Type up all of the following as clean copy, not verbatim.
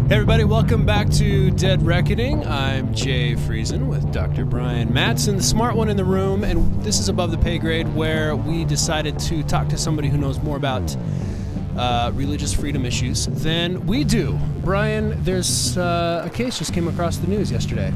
Hey everybody, welcome back to Dead Reckoning. I'm Jay Friesen with Dr. Brian Mattson, the smart one in the room, and this is Above the Pay Grade, where we decided to talk to somebody who knows more about religious freedom issues than we do. Brian, there's a case just came across the news yesterday.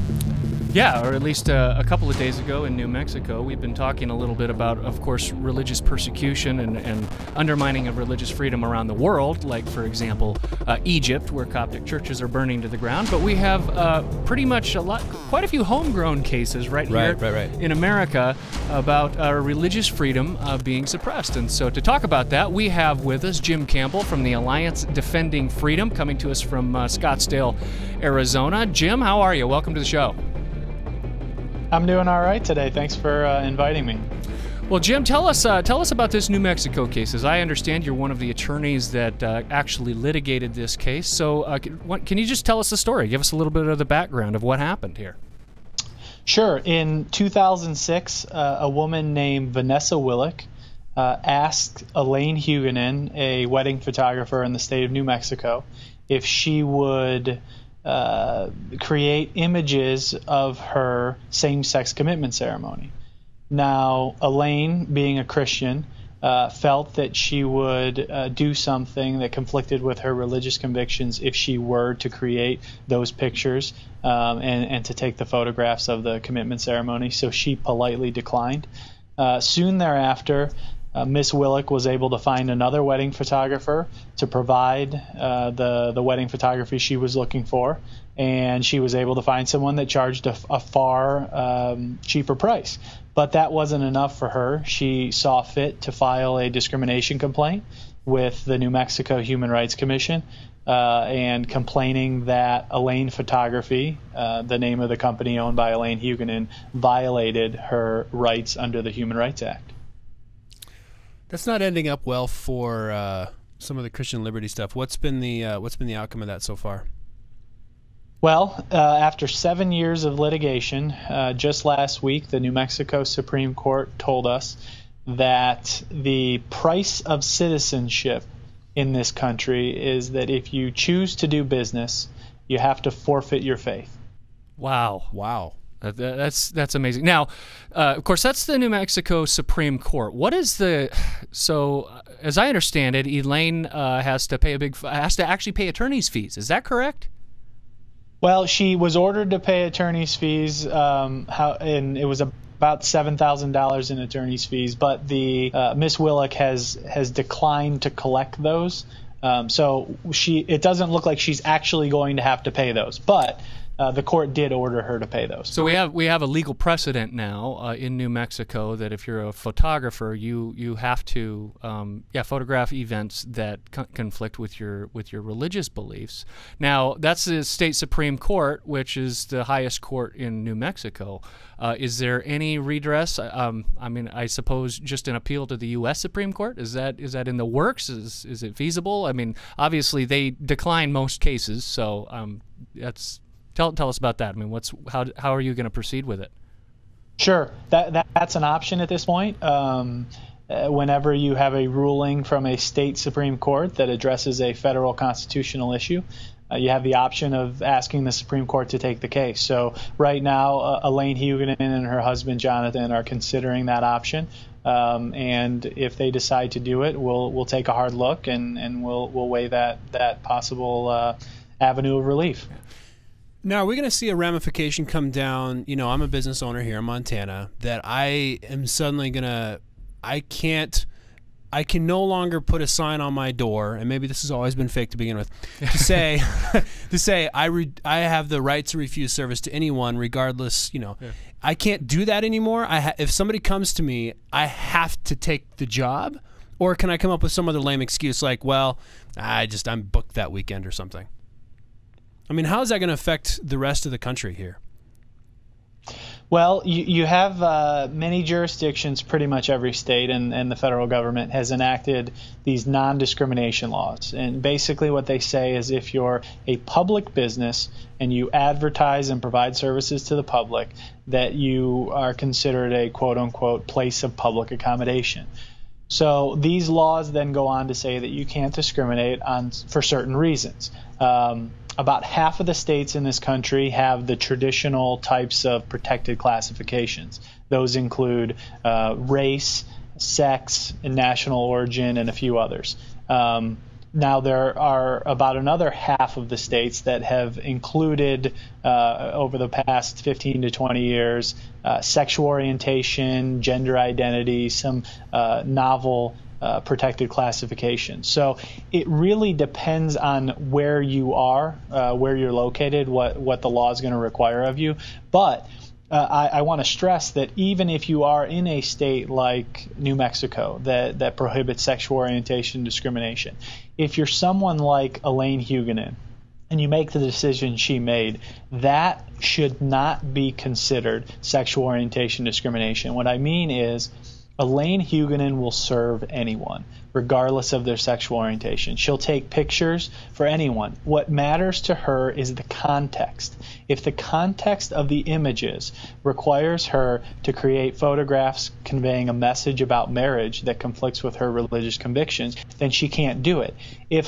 Yeah, or at least a couple of days ago in New Mexico. We've been talking a little bit about, of course, religious persecution and undermining of religious freedom around the world, like, for example, Egypt, where Coptic churches are burning to the ground. But we have pretty much quite a few homegrown cases right here in America about religious freedom being suppressed. And so to talk about that, we have with us Jim Campbell from the Alliance Defending Freedom, coming to us from Scottsdale, Arizona. Jim, how are you? Welcome to the show. I'm doing all right today. Thanks for inviting me. Well, Jim, tell us about this New Mexico case. As I understand, you're one of the attorneys that actually litigated this case. So can you just tell us the story? Give us a little bit of the background of what happened here. Sure. In 2006, a woman named Vanessa Willick asked Elaine Huguenin, a wedding photographer in the state of New Mexico, if she would create images of her same-sex commitment ceremony. Now, Elaine, being a Christian, felt that she would do something that conflicted with her religious convictions if she were to create those pictures and to take the photographs of the commitment ceremony, so she politely declined. Soon thereafter, Miss Willick was able to find another wedding photographer to provide the wedding photography she was looking for, and she was able to find someone that charged a far cheaper price. But that wasn't enough for her. She saw fit to file a discrimination complaint with the New Mexico Human Rights Commission and complaining that Elaine Photography, the name of the company owned by Elaine Huguenin, violated her rights under the Human Rights Act. That's not ending up well for some of the Christian liberty stuff. What's been the outcome of that so far? Well, after 7 years of litigation, just last week, the New Mexico Supreme Court told us that the price of citizenship in this country is that if you choose to do business, you have to forfeit your faith. Wow. Wow. That's amazing. Now, of course, that's the New Mexico Supreme Court. What is so? As I understand it, Elaine has to actually pay attorney's fees. Is that correct? Well, she was ordered to pay attorney's fees, and it was about $7,000 in attorney's fees. But the Miss Willick has declined to collect those. So it doesn't look like she's actually going to have to pay those, but the court did order her to pay those. So we have a legal precedent now in New Mexico that if you're a photographer, you have to photograph events that conflict with your religious beliefs. Now that's the state Supreme Court, which is the highest court in New Mexico. Is there any redress? I mean, I suppose just an appeal to the U.S. Supreme Court. Is that in the works? Is it feasible? I mean, obviously they decline most cases, so that's. Tell us about that. I mean, how are you going to proceed with it? Sure, that's an option at this point. Whenever you have a ruling from a state Supreme Court that addresses a federal constitutional issue, you have the option of asking the Supreme Court to take the case. So right now, Elaine Huguenin and her husband Jonathan are considering that option. And if they decide to do it, we'll take a hard look and we'll weigh that possible avenue of relief. Now, are we going to see a ramification come down? You know, I'm a business owner here in Montana, that I am suddenly I can no longer put a sign on my door, and maybe this has always been fake to begin with, to say I have the right to refuse service to anyone, regardless. You know, yeah. I can't do that anymore. If somebody comes to me, I have to take the job, or can I come up with some other lame excuse like, well, I'm booked that weekend or something? I mean, how is that going to affect the rest of the country here? Well, you have many jurisdictions, pretty much every state, and the federal government has enacted these non-discrimination laws. And basically what they say is if you're a public business and you advertise and provide services to the public, that you are considered a quote-unquote place of public accommodation. So these laws then go on to say that you can't discriminate for certain reasons. about half of the states in this country have the traditional types of protected classifications. Those include race, sex, and national origin, and a few others. Now, there are about another half of the states that have included, over the past 15 to 20 years, sexual orientation, gender identity, some novel protected classifications. So it really depends on where you are, where you're located, what the law is going to require of you. But I want to stress that even if you are in a state like New Mexico that prohibits sexual orientation discrimination, if you're someone like Elaine Huguenin and you make the decision she made, that should not be considered sexual orientation discrimination. What I mean is, Elaine Huguenin will serve anyone, regardless of their sexual orientation. She'll take pictures for anyone. What matters to her is the context. If the context of the images requires her to create photographs conveying a message about marriage that conflicts with her religious convictions, then she can't do it. If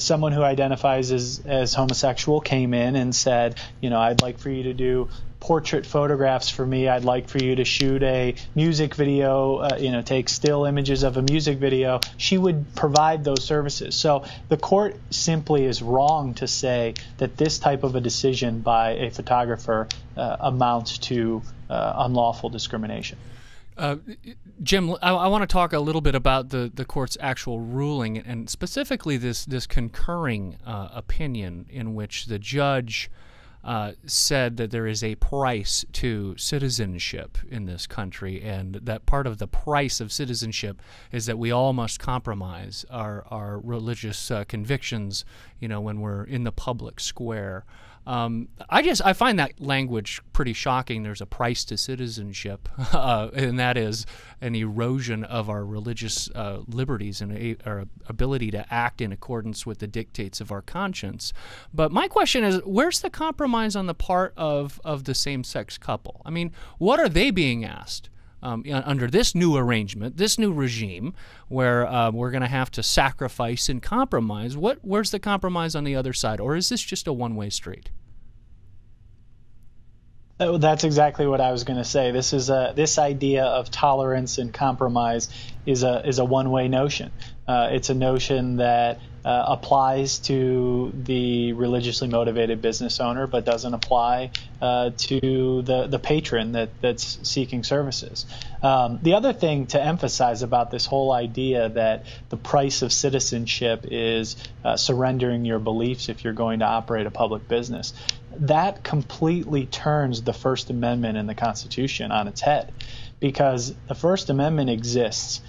someone who identifies as homosexual came in and said, I'd like for you to do portrait photographs for me, I'd like for you to shoot a music video, take still images of a music video, she would provide those services. So the court simply is wrong to say that this type of a decision by a photographer amounts to unlawful discrimination. Jim, I want to talk a little bit about the court's actual ruling, and specifically this concurring opinion in which the judge said that there is a price to citizenship in this country, and that part of the price of citizenship is that we all must compromise our religious convictions, when we're in the public square. I find that language pretty shocking. There's a price to citizenship, and that is an erosion of our religious liberties and our ability to act in accordance with the dictates of our conscience. But my question is, where's the compromise on the part of the same-sex couple? I mean, what are they being asked? Under this new arrangement, this new regime, where we're going to have to sacrifice and compromise, where's the compromise on the other side? Or is this just a one-way street? Oh, that's exactly what I was going to say. This idea of tolerance and compromise is a one-way notion. It's a notion that applies to the religiously motivated business owner, but doesn't apply to the patron that's seeking services. The other thing to emphasize about this whole idea that the price of citizenship is surrendering your beliefs if you're going to operate a public business, that completely turns the First Amendment in the Constitution on its head, because the First Amendment exists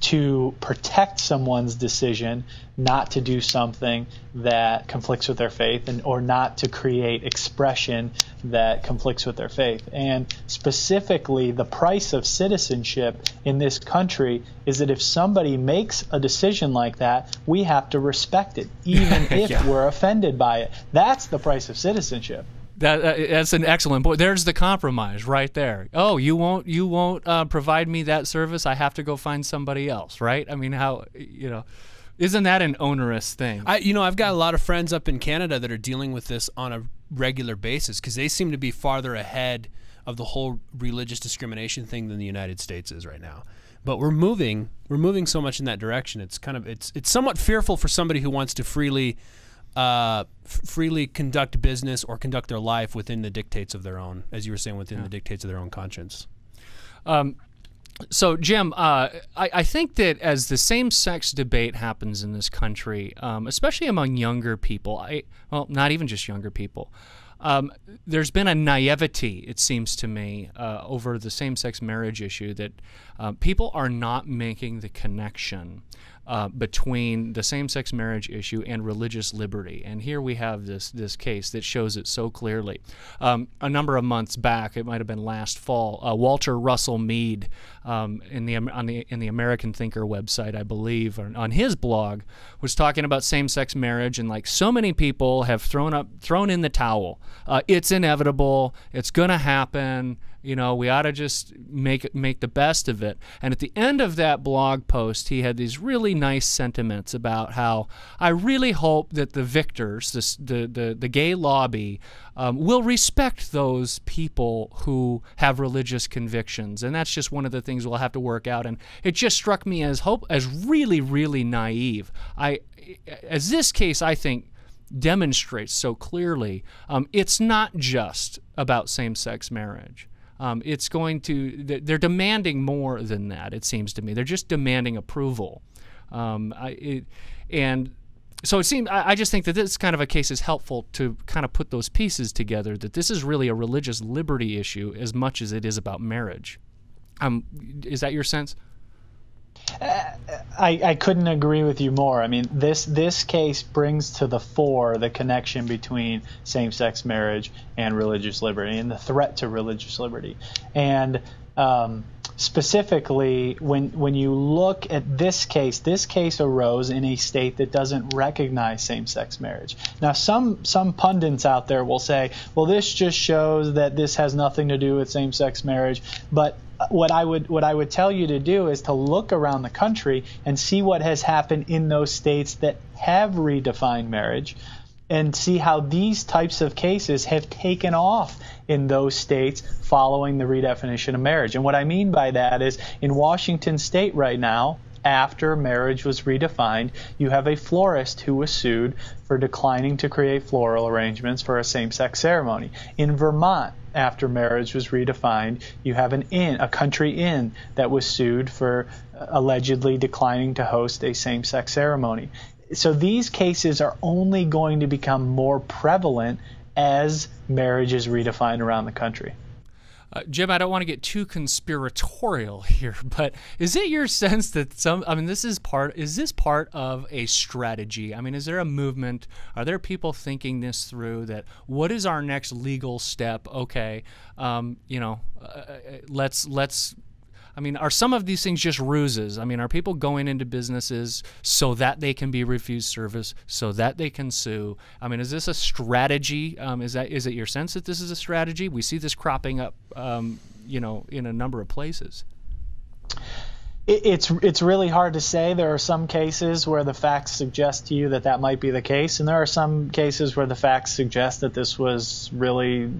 to protect someone's decision not to do something that conflicts with their faith, or not to create expression that conflicts with their faith. And specifically, the price of citizenship in this country is that if somebody makes a decision like that, we have to respect it, even if we're offended by it. That's the price of citizenship. That's an excellent point. There's the compromise right there. Oh, you won't provide me that service. I have to go find somebody else, right? I mean, isn't that an onerous thing? I've got a lot of friends up in Canada that are dealing with this on a regular basis, because they seem to be farther ahead of the whole religious discrimination thing than the United States is right now. But we're moving so much in that direction. It's somewhat fearful for somebody who wants to freely conduct business or conduct their life within the dictates of their own, as you were saying, within the dictates of their own conscience. So, Jim, I think that as the same-sex debate happens in this country, especially among younger people, not even just younger people, there's been a naivety, it seems to me, over the same-sex marriage issue, that people are not making the connection between the same-sex marriage issue and religious liberty. And here we have this case that shows it so clearly. A number of months back, it might have been last fall, Walter Russell Mead in the American Thinker website, I believe, or on his blog, was talking about same-sex marriage, and like so many people have thrown in the towel. It's inevitable. It's going to happen. We ought to just make the best of it. And at the end of that blog post, he had these really really nice sentiments about how I really hope that the victors, the gay lobby, will respect those people who have religious convictions, and that's just one of the things we'll have to work out. And it just struck me as really, really naive. As this case, I think, demonstrates so clearly, it's not just about same-sex marriage. They're demanding more than that, it seems to me. They're just demanding approval. And so it seems, I just think that this kind of a case is helpful to kind of put those pieces together, that this is really a religious liberty issue as much as it is about marriage. Is that your sense? I couldn't agree with you more. I mean, this case brings to the fore the connection between same-sex marriage and religious liberty and the threat to religious liberty. And specifically, when you look at this case arose in a state that doesn't recognize same-sex marriage. Now, some pundits out there will say, well, this just shows that this has nothing to do with same-sex marriage. But what I would tell you to do is to look around the country and see what has happened in those states that have redefined marriage, and see how these types of cases have taken off in those states following the redefinition of marriage. And what I mean by that is, in Washington state right now, after marriage was redefined, you have a florist who was sued for declining to create floral arrangements for a same-sex ceremony. In Vermont, after marriage was redefined, you have a country inn that was sued for allegedly declining to host a same-sex ceremony. So these cases are only going to become more prevalent as marriage is redefined around the country. Jim, I don't want to get too conspiratorial here, but is it your sense that is this part of a strategy? I mean, is there a movement? Are there people thinking this through, that what is our next legal step? Okay, let's I mean, are some of these things just ruses? I mean, are people going into businesses so that they can be refused service, so that they can sue? I mean, is this a strategy? Is it your sense that this is a strategy? We see this cropping up, in a number of places. It's really hard to say. There are some cases where the facts suggest to you that might be the case, and there are some cases where the facts suggest that this was really,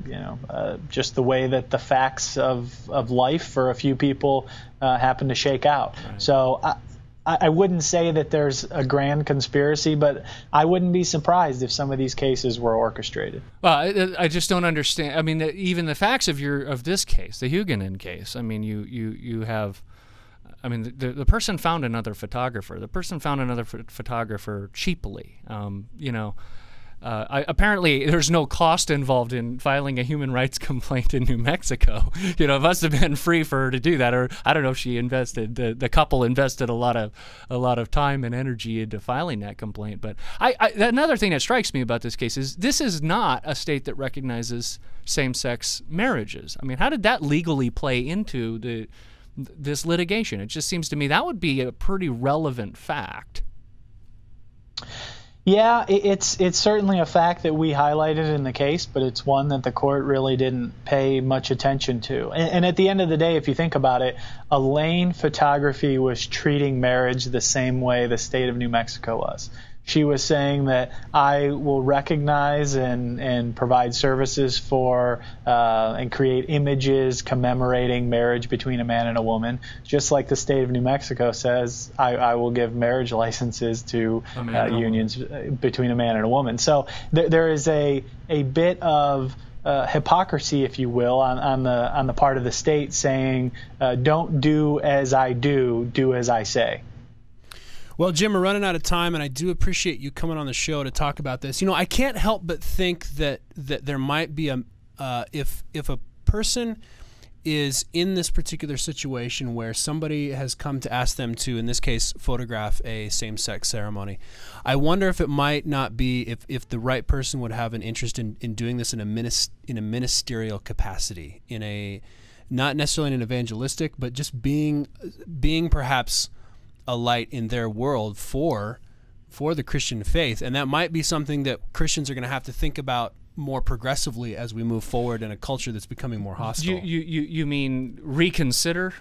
just the way that the facts of life for a few people happen to shake out. Right. So I wouldn't say that there's a grand conspiracy, but I wouldn't be surprised if some of these cases were orchestrated. Well, I just don't understand. I mean, even the facts of this case, the Huguenin case. I mean, you have. I mean, the person found another photographer. The person found another photographer cheaply. Apparently, there's no cost involved in filing a human rights complaint in New Mexico. It must have been free for her to do that, or I don't know if she invested. The couple invested a lot of time and energy into filing that complaint. But another thing that strikes me about this case is this is not a state that recognizes same-sex marriages. I mean, how did that legally play into this litigation? It just seems to me that would be a pretty relevant fact. Yeah, it's certainly a fact that we highlighted in the case, but it's one that the court really didn't pay much attention to. And at the end of the day, if you think about it, Elaine Photography was treating marriage the same way the state of New Mexico was. She was saying that I will recognize and provide services for and create images commemorating marriage between a man and a woman, just like the state of New Mexico says I will give marriage licenses to unions between a man and a woman. So there is a bit of hypocrisy, if you will, on the part of the state saying, don't do as I do as I say. Well, Jim, we're running out of time, and I do appreciate you coming on the show to talk about this. I can't help but think that there might be if a person is in this particular situation where somebody has come to ask them to, in this case, photograph a same-sex ceremony, I wonder if it might not be if the right person would have an interest in doing this in a ministerial capacity, not necessarily in an evangelistic, but just being perhaps a light in their world for the Christian faith. And that might be something that Christians are going to have to think about more progressively as we move forward in a culture that's becoming more hostile. You mean reconsider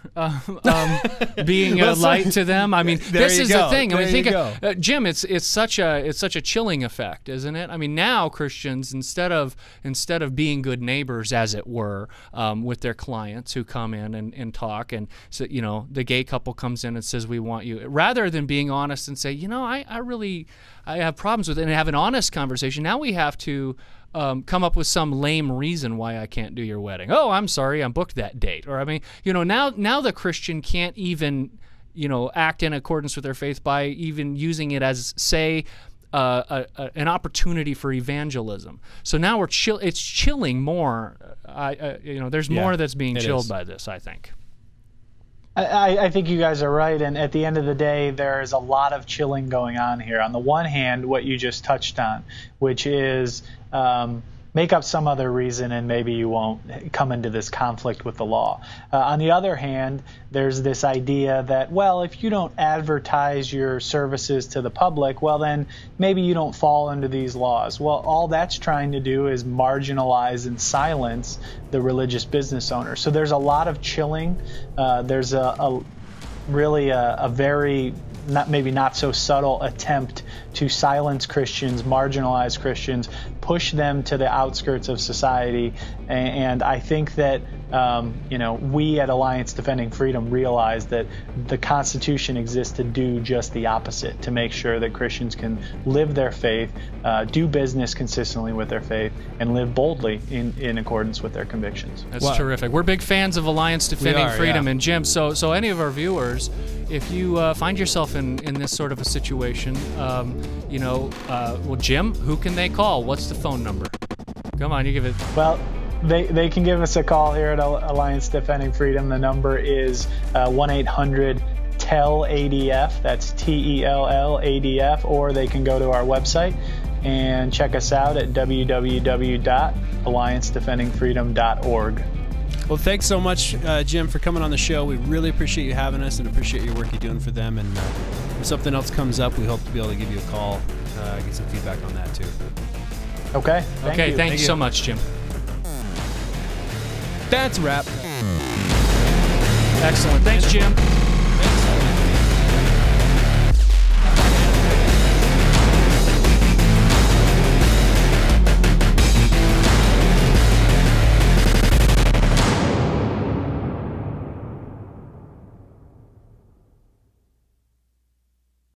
being a light to them? I mean, this is the thing. I mean, think, Jim, it's such a chilling effect, isn't it? I mean, now Christians, instead of being good neighbors, as it were, with their clients who come in and talk, and so, you know, the gay couple comes in and says, we want you, rather than being honest and say, you know, I have problems with it, and have an honest conversation. Now we have to come up with some lame reason why I can't do your wedding. Oh, I'm sorry, I'm booked that date. Or, I mean, you know, now the Christian can't even, you know, act in accordance with their faith by even using it as, say, an opportunity for evangelism. So now it's chilling more. You know, there's more that's being chilled by this, I think. I think you guys are right, and at the end of the day, there is a lot of chilling going on here. On the one hand, what you just touched on, which is make up some other reason and maybe you won't come into this conflict with the law. On the other hand, there's this idea that, well, if you don't advertise your services to the public, well, then maybe you don't fall under these laws. Well, all that's trying to do is marginalize and silence the religious business owner. So there's a lot of chilling. There's really a very maybe not so subtle attempt to silence Christians, marginalize Christians, push them to the outskirts of society. And I think that you know, we at Alliance Defending Freedom realize that the Constitution exists to do just the opposite, to make sure that Christians can live their faith, do business consistently with their faith, and live boldly in accordance with their convictions. That's terrific. We're big fans of Alliance Defending Freedom. And Jim, so any of our viewers, if you find yourself in this sort of a situation, you know, well, Jim, who can they call? What's the phone number? Come on, you give it. Well, they can give us a call here at Alliance Defending Freedom. The number is 1-800-TELL-ADF. That's TELL-ADF. Or they can go to our website and check us out at www.alliancedefendingfreedom.org. Well, thanks so much, Jim, for coming on the show. We really appreciate you having us and appreciate your work you're doing for them. And if something else comes up, we hope to be able to give you a call, get some feedback on that, too. Okay. Thank you so much, Jim. That's a wrap. Excellent. Thanks, Jim.